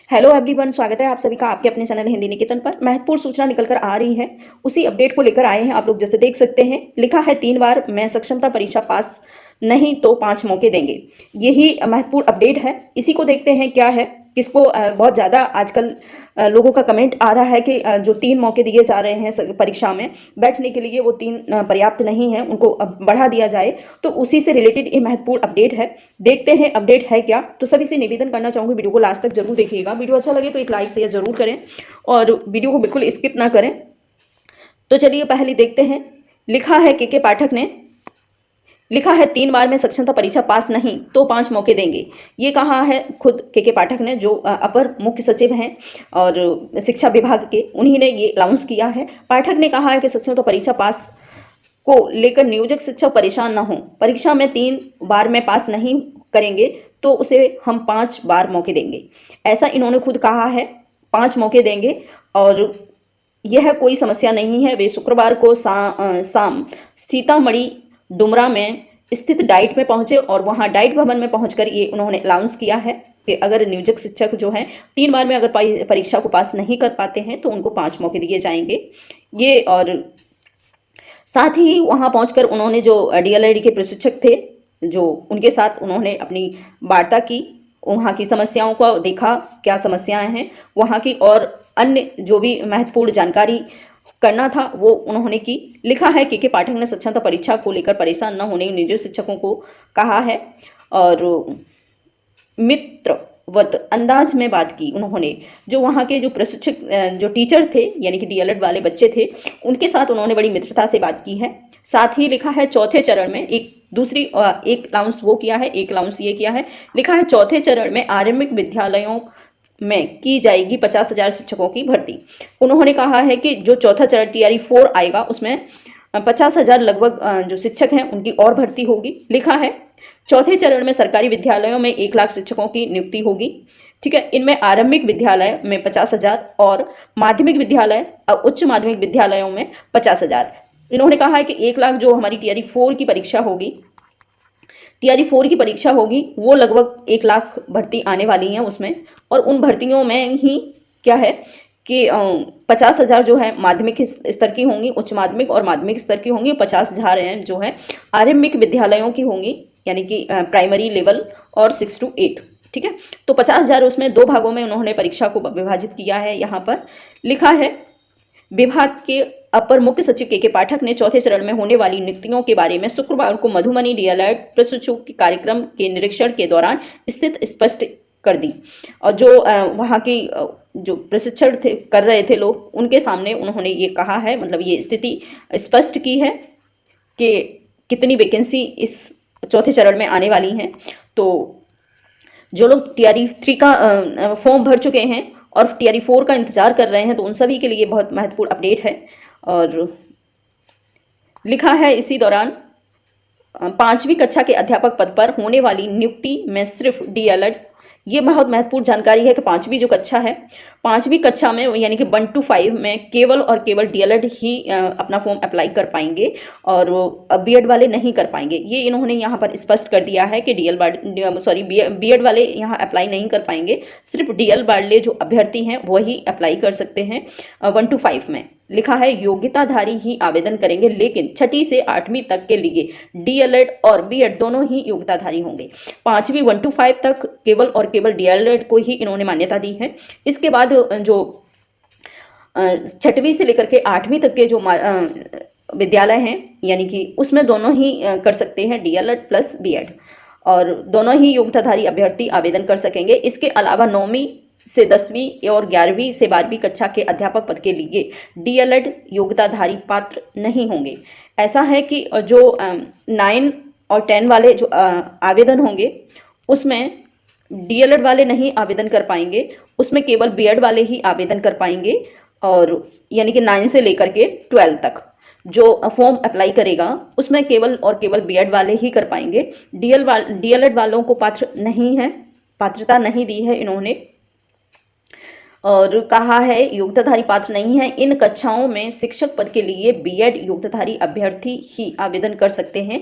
Hello everyone, स्वागत है आप सभी का आपके अपने चैनल हिंदी निकेतन पर। महत्वपूर्ण सूचना निकल कर आ रही है, उसी अपडेट को लेकर आए हैं आप लोग। जैसे देख सकते हैं, लिखा है 3 बार मैं सक्षमता परीक्षा पास नहीं तो 5 मौके देंगे। यही महत्वपूर्ण अपडेट है। इसी को देखते हैं क्या है, किसको बहुत ज़्यादा आजकल लोगों का कमेंट आ रहा है कि जो 3 मौके दिए जा रहे हैं परीक्षा में बैठने के लिए, वो 3 पर्याप्त नहीं है, उनको बढ़ा दिया जाए। तो उसी से रिलेटेड ये महत्वपूर्ण अपडेट है। देखते हैं अपडेट है क्या। तो सभी से निवेदन करना चाहूँगी, वीडियो को लास्ट तक जरूर देखिएगा। वीडियो अच्छा लगे तो एक लाइक शेयर जरूर करें और वीडियो को बिल्कुल स्किप ना करें। तो चलिए पहले देखते हैं। लिखा है के पाठक ने, लिखा है 3 बार में सक्षमता परीक्षा पास नहीं तो 5 मौके देंगे। ये कहा है खुद के पाठक ने, जो अपर मुख्य सचिव हैं और शिक्षा विभाग के, उन्हीं ने ये अनाउंस किया है। पाठक ने कहा है कि सक्षमता परीक्षा पास को लेकर नियोजक शिक्षक परेशान न हो। परीक्षा में 3 बार में पास नहीं करेंगे तो उसे हम 5 बार मौके देंगे, ऐसा इन्होंने खुद कहा है। 5 मौके देंगे और यह कोई समस्या नहीं है। वे शुक्रवार को शाम सीतामढ़ी डुमरा में स्थित डाइट में पहुंचे और वहां डाइट भवन में पहुंचकर ये उन्होंने अनाउंस किया है कि अगर नियोजक शिक्षक जो हैं 3 बार में अगर परीक्षा को पास नहीं कर पाते हैं तो उनको 5 मौके दिए जाएंगे। ये और साथ ही वहां पहुंचकर उन्होंने जो डीएलएड के प्रशिक्षक थे, जो उनके साथ उन्होंने अपनी वार्ता की, वहाँ की समस्याओं को देखा, क्या समस्याएं हैं वहाँ की, और अन्य जो भी महत्वपूर्ण जानकारी करना था वो उन्होंने की। लिखा है के पाठक ने सक्षमता परीक्षा को लेकर परेशान न होने नियोजित शिक्षकों को कहा है और मित्रवत अंदाज में बात की उन्होंने। जो वहाँ के जो प्रशिक्षक जो टीचर थे, यानी कि डीएलएड वाले बच्चे थे, उनके साथ उन्होंने बड़ी मित्रता से बात की है। साथ ही लिखा है चौथे चरण में एक अनाउंस वो किया है, एक अनाउंस ये किया है। लिखा है चौथे चरण में आरंभिक विद्यालयों में की जाएगी 50,000 शिक्षकों की भर्ती। उन्होंने कहा है कि जो चौथा चरण टीआरई 4 आएगा उसमें 50,000 लगभग जो शिक्षक हैं उनकी और भर्ती होगी। लिखा है चौथे चरण में सरकारी विद्यालयों में 1 लाख शिक्षकों की नियुक्ति होगी। ठीक है, इनमें आरंभिक विद्यालय में 50,000 और माध्यमिक विद्यालय उच्च माध्यमिक विद्यालयों में 50,000। इन्होंने कहा है कि 1 लाख जो हमारी टीआरई 4 की परीक्षा होगी, टीआरई 4 की परीक्षा होगी, वो लगभग 1 लाख भर्ती आने वाली है उसमें। और उन भर्तियों में ही क्या है कि 50,000 जो है माध्यमिक स्तर की होंगी, उच्च माध्यमिक और माध्यमिक स्तर की होंगी। 50,000 हैं जो है आरंभिक विद्यालयों की होंगी, यानी कि प्राइमरी लेवल और 6 to 8। ठीक है, तो 50,000 उसमें 2 भागों में उन्होंने परीक्षा को विभाजित किया है। यहाँ पर लिखा है विभाग के अपर मुख्य सचिव के पाठक ने चौथे चरण में होने वाली नियुक्तियों के बारे में शुक्रवार को मधुबनी डीएलएड प्रशिक्षु के कार्यक्रम के निरीक्षण के दौरान स्थिति स्पष्ट कर दी। और जो वहाँ की जो प्रशिक्षण थे कर रहे थे लोग, उनके सामने उन्होंने ये कहा है, मतलब ये स्थिति स्पष्ट की है कि कितनी वैकेंसी इस चौथे चरण में आने वाली हैं। तो जो लोग टीआरई 3 का फॉर्म भर चुके हैं और टीआरई 4 का इंतजार कर रहे हैं, तो उन सभी के लिए बहुत महत्वपूर्ण अपडेट है। और लिखा है इसी दौरान 5वीं कक्षा के अध्यापक पद पर होने वाली नियुक्ति में सिर्फ डीएलएड, ये बहुत महत्वपूर्ण जानकारी है कि 5वीं जो कक्षा है, 5वीं कक्षा में यानी कि 1 to 5 में केवल और केवल डीएलएड ही अपना फॉर्म अप्लाई कर पाएंगे और बीएड वाले नहीं कर पाएंगे। ये इन्होंने यहाँ पर स्पष्ट कर दिया है कि बीएड वाले यहाँ अप्लाई नहीं कर पाएंगे। सिर्फ डीएल वाले जो अभ्यर्थी हैं वही अप्लाई कर सकते हैं 1 to 5 में। लिखा है योग्यताधारी ही आवेदन करेंगे, लेकिन 6ठी से 8वीं तक के लिए डीएलएड और बीएड दोनों ही योग्यताधारी होंगे। 5वीं 1 to 5 तक केवल और केवल डीएलएड को ही इन्होंने मान्यता दी है। इसके बाद जो 6वीं से लेकर के 8वीं तक के जो विद्यालय हैं, यानी कि उसमें दोनों ही कर सकते हैं डीएलएड प्लस बीएड, और दोनों ही योग्यताधारी अभ्यर्थी आवेदन कर सकेंगे। इसके अलावा 9वीं से 10वीं और 11वीं से 12वीं कक्षा के अध्यापक पद के लिए डीएलएड योग्यताधारी पात्र नहीं होंगे। ऐसा है कि जो 9 और 10 वाले जो आवेदन होंगे उसमें डीएलएड वाले नहीं आवेदन कर पाएंगे, उसमें केवल बीएड वाले ही आवेदन कर पाएंगे। और यानी कि 9 से लेकर के 12 तक जो फॉर्म अप्लाई करेगा उसमें केवल और केवल बीएड वाले ही कर पाएंगे। डीएलएड वालों को पात्रता नहीं दी है इन्होंने, और कहा है योग्यताधारी पात्र नहीं है। इन कक्षाओं में शिक्षक पद के लिए बीएड योग्यताधारी अभ्यर्थी ही आवेदन कर सकते हैं।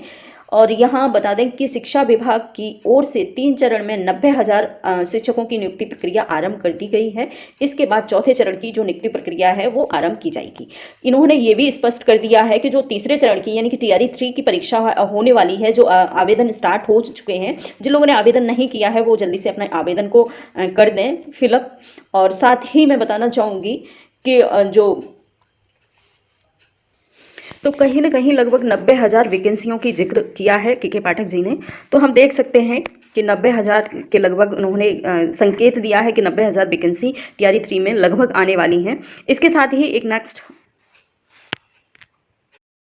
और यहाँ बता दें कि शिक्षा विभाग की ओर से 3 चरण में 90,000 शिक्षकों की नियुक्ति प्रक्रिया आरंभ कर दी गई है। इसके बाद चौथे चरण की जो नियुक्ति प्रक्रिया है वो आरंभ की जाएगी। इन्होंने ये भी स्पष्ट कर दिया है कि जो तीसरे चरण की यानी कि टीआरई 3 की परीक्षा होने वाली है, जो आवेदन स्टार्ट हो चुके हैं, जिन लोगों ने आवेदन नहीं किया है वो जल्दी से अपने आवेदन को कर दें फिलअप। और साथ ही मैं बताना चाहूँगी कि तो कहीं ना कहीं लगभग 90,000 वैकेंसियों की जिक्र किया है के पाठक जी ने। तो हम देख सकते हैं कि 90,000 के लगभग उन्होंने संकेत दिया है कि 90,000 वैकेंसी टीआरई 3 में लगभग आने वाली हैं। इसके साथ ही एक नेक्स्ट